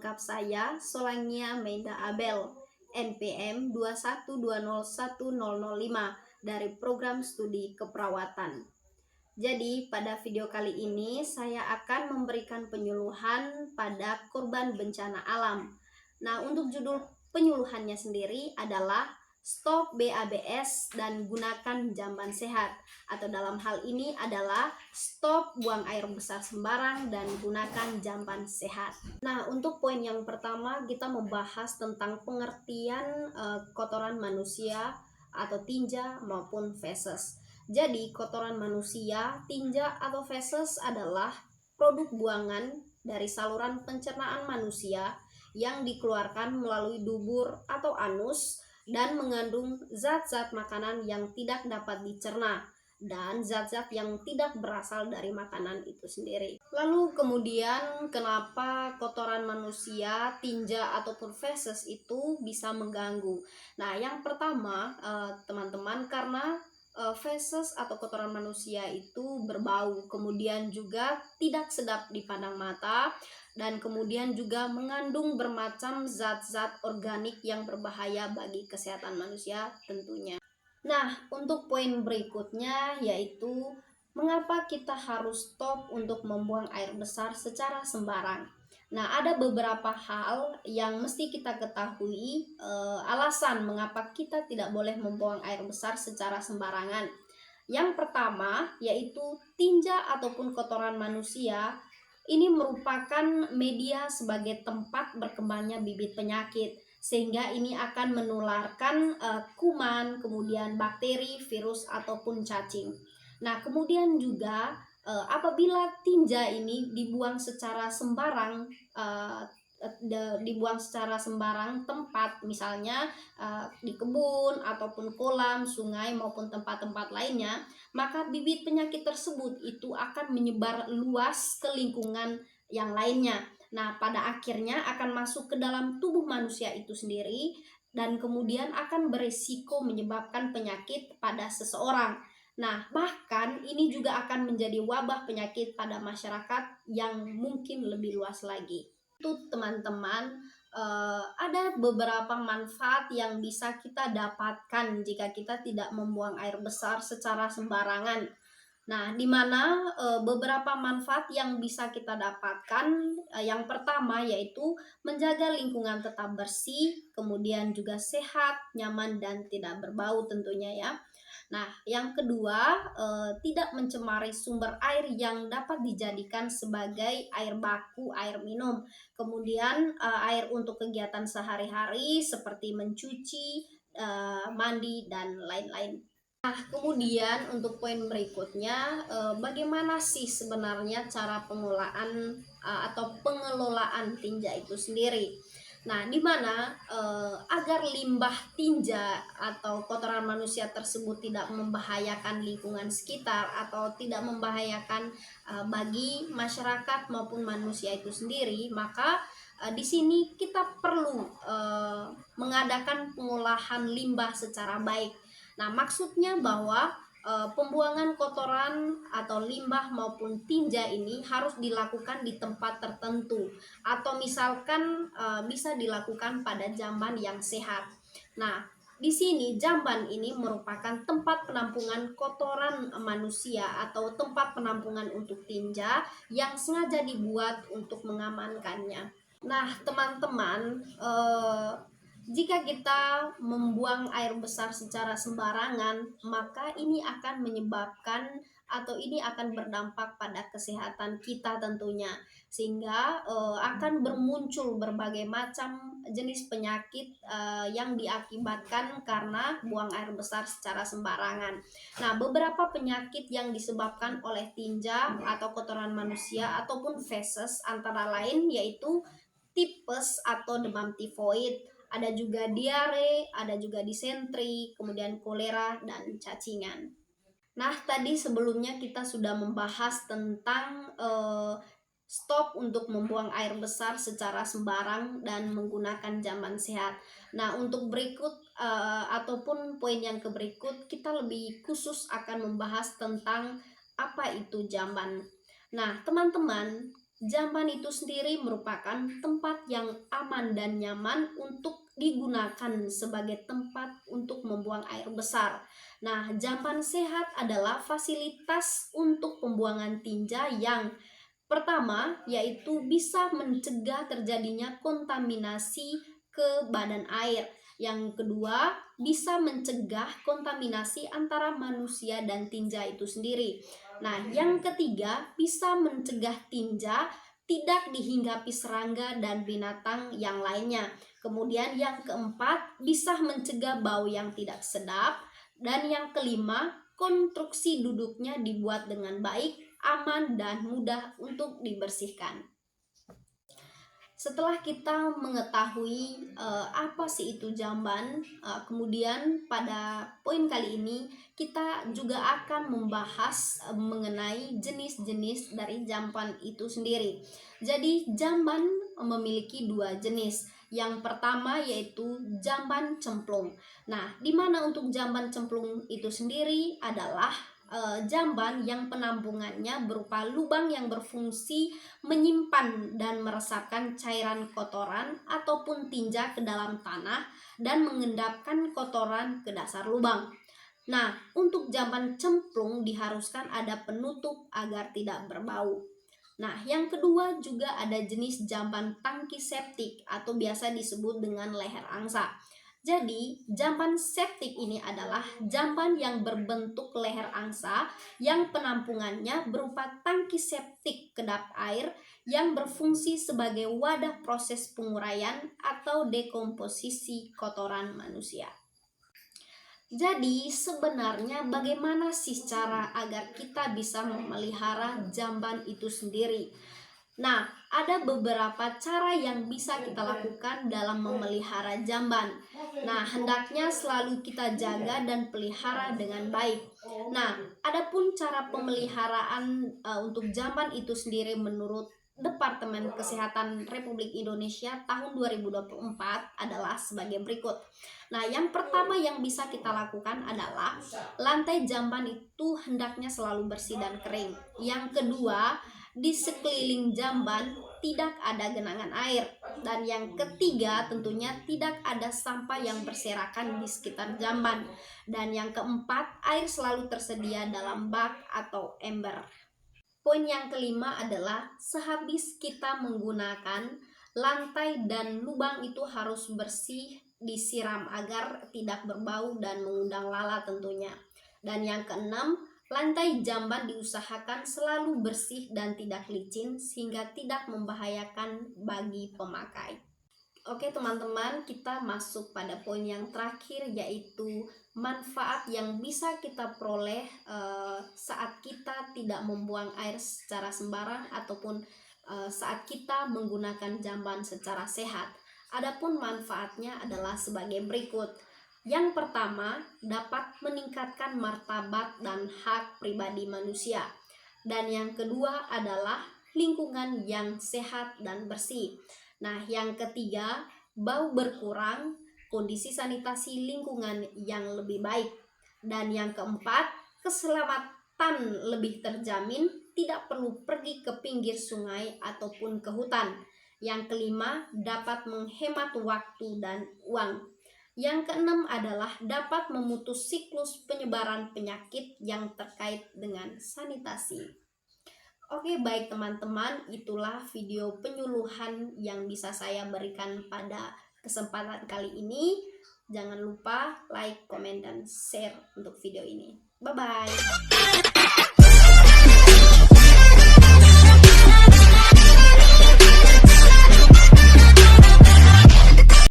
lengkap saya, Solangia Meida Abel, NPM 212010005 dari program studi keperawatan. Jadi, pada video kali ini saya akan memberikan penyuluhan pada korban bencana alam. Nah, untuk judul penyuluhannya sendiri adalah Stop BABS dan gunakan jamban sehat, atau dalam hal ini adalah stop buang air besar sembarang dan gunakan jamban sehat. Nah, untuk poin yang pertama kita membahas tentang pengertian kotoran manusia atau tinja maupun feses. Jadi, kotoran manusia, tinja atau feses adalah produk buangan dari saluran pencernaan manusia yang dikeluarkan melalui dubur atau anus dan mengandung zat-zat makanan yang tidak dapat dicerna dan zat-zat yang tidak berasal dari makanan itu sendiri. Lalu kemudian kenapa kotoran manusia, tinja ataupun feses itu bisa mengganggu? Nah, yang pertama teman-teman, karena feses atau kotoran manusia itu berbau, kemudian juga tidak sedap dipandang mata, dan kemudian juga mengandung bermacam zat-zat organik yang berbahaya bagi kesehatan manusia tentunya. Nah, untuk poin berikutnya yaitu mengapa kita harus stop untuk membuang air besar secara sembarang. Nah, ada beberapa hal yang mesti kita ketahui alasan mengapa kita tidak boleh membuang air besar secara sembarangan. Yang pertama yaitu tinja ataupun kotoran manusia ini merupakan media sebagai tempat berkembangnya bibit penyakit, sehingga ini akan menularkan kuman, kemudian bakteri, virus ataupun cacing. Nah, kemudian juga apabila tinja ini dibuang secara sembarang, tempat, misalnya di kebun ataupun kolam, sungai maupun tempat-tempat lainnya, maka bibit penyakit tersebut itu akan menyebar luas ke lingkungan yang lainnya. Nah, pada akhirnya akan masuk ke dalam tubuh manusia itu sendiri dan kemudian akan beresiko menyebabkan penyakit pada seseorang. Nah, bahkan ini juga akan menjadi wabah penyakit pada masyarakat yang mungkin lebih luas lagi. Itu teman-teman, ada beberapa manfaat yang bisa kita dapatkan jika kita tidak membuang air besar secara sembarangan. Nah, di mana beberapa manfaat yang bisa kita dapatkan, yang pertama yaitu menjaga lingkungan tetap bersih, kemudian juga sehat, nyaman dan tidak berbau tentunya ya. Nah, yang kedua, tidak mencemari sumber air yang dapat dijadikan sebagai air baku, air minum. Kemudian air untuk kegiatan sehari-hari seperti mencuci, mandi dan lain-lain. Nah, kemudian untuk poin berikutnya, bagaimana sih sebenarnya cara pengolahan atau pengelolaan tinja itu sendiri? Nah, di mana agar limbah tinja atau kotoran manusia tersebut tidak membahayakan lingkungan sekitar atau tidak membahayakan bagi masyarakat maupun manusia itu sendiri, maka di sini kita perlu mengadakan pengolahan limbah secara baik. Nah, maksudnya bahwa pembuangan kotoran atau limbah maupun tinja ini harus dilakukan di tempat tertentu, atau misalkan bisa dilakukan pada jamban yang sehat. Nah, di sini jamban ini merupakan tempat penampungan kotoran manusia atau tempat penampungan untuk tinja yang sengaja dibuat untuk mengamankannya. Nah, teman-teman, jika kita membuang air besar secara sembarangan, maka ini akan menyebabkan atau ini akan berdampak pada kesehatan kita tentunya, sehingga akan bermuncul berbagai macam jenis penyakit yang diakibatkan karena buang air besar secara sembarangan. Nah, beberapa penyakit yang disebabkan oleh tinja atau kotoran manusia ataupun feses antara lain yaitu tipes atau demam tifoid, ada juga diare, ada juga disentri, kemudian kolera dan cacingan. Nah, tadi sebelumnya kita sudah membahas tentang stop untuk membuang air besar secara sembarang dan menggunakan jamban sehat. Nah, untuk berikut ataupun poin yang berikut, kita lebih khusus akan membahas tentang apa itu jamban. Nah, teman-teman, jamban itu sendiri merupakan tempat yang aman dan nyaman untuk digunakan sebagai tempat untuk membuang air besar. Nah, jamban sehat adalah fasilitas untuk pembuangan tinja yang pertama yaitu bisa mencegah terjadinya kontaminasi ke badan air. Yang kedua, bisa mencegah kontaminasi antara manusia dan tinja itu sendiri. Nah, yang ketiga, bisa mencegah tinja tidak dihinggapi serangga dan binatang yang lainnya. Kemudian yang keempat, bisa mencegah bau yang tidak sedap. Dan yang kelima, konstruksi duduknya dibuat dengan baik, aman, dan mudah untuk dibersihkan. Setelah kita mengetahui apa sih itu jamban, kemudian pada poin kali ini kita juga akan membahas mengenai jenis-jenis dari jamban itu sendiri. Jadi jamban memiliki dua jenis. Yang pertama yaitu jamban cemplung. Nah, di mana untuk jamban cemplung itu sendiri adalah jamban yang penampungannya berupa lubang yang berfungsi menyimpan dan meresapkan cairan kotoran ataupun tinja ke dalam tanah dan mengendapkan kotoran ke dasar lubang. Nah, untuk jamban cemplung diharuskan ada penutup agar tidak berbau. Nah, yang kedua juga ada jenis jamban tangki septik atau biasa disebut dengan leher angsa. Jadi, jamban septik ini adalah jamban yang berbentuk leher angsa yang penampungannya berupa tangki septik kedap air yang berfungsi sebagai wadah proses penguraian atau dekomposisi kotoran manusia. Jadi, sebenarnya bagaimana sih cara agar kita bisa memelihara jamban itu sendiri? Nah, ada beberapa cara yang bisa kita lakukan dalam memelihara jamban. Nah, hendaknya selalu kita jaga dan pelihara dengan baik. Nah, adapun cara pemeliharaan untuk jamban itu sendiri menurut Departemen Kesehatan Republik Indonesia tahun 2024 adalah sebagai berikut. Nah, yang pertama yang bisa kita lakukan adalah lantai jamban itu hendaknya selalu bersih dan kering. Yang kedua, di sekeliling jamban tidak ada genangan air. Dan yang ketiga tentunya tidak ada sampah yang berserakan di sekitar jamban. Dan yang keempat, air selalu tersedia dalam bak atau ember. Poin yang kelima adalah sehabis kita menggunakan lantai dan lubang itu harus bersih disiram agar tidak berbau dan mengundang lala tentunya. Dan yang keenam, lantai jamban diusahakan selalu bersih dan tidak licin sehingga tidak membahayakan bagi pemakai. Oke teman-teman, kita masuk pada poin yang terakhir yaitu manfaat yang bisa kita peroleh saat kita tidak membuang air secara sembarang ataupun saat kita menggunakan jamban secara sehat. Adapun manfaatnya adalah sebagai berikut. Yang pertama, dapat meningkatkan martabat dan hak pribadi manusia. Dan yang kedua adalah lingkungan yang sehat dan bersih. Nah, yang ketiga, bau berkurang, kondisi sanitasi lingkungan yang lebih baik. Dan yang keempat, keselamatan lebih terjamin, tidak perlu pergi ke pinggir sungai ataupun ke hutan. Yang kelima, dapat menghemat waktu dan uang. Yang keenam adalah dapat memutus siklus penyebaran penyakit yang terkait dengan sanitasi. Oke, baik teman-teman, itulah video penyuluhan yang bisa saya berikan pada kesempatan kali ini. Jangan lupa like, komen, dan share untuk video ini. Bye-bye.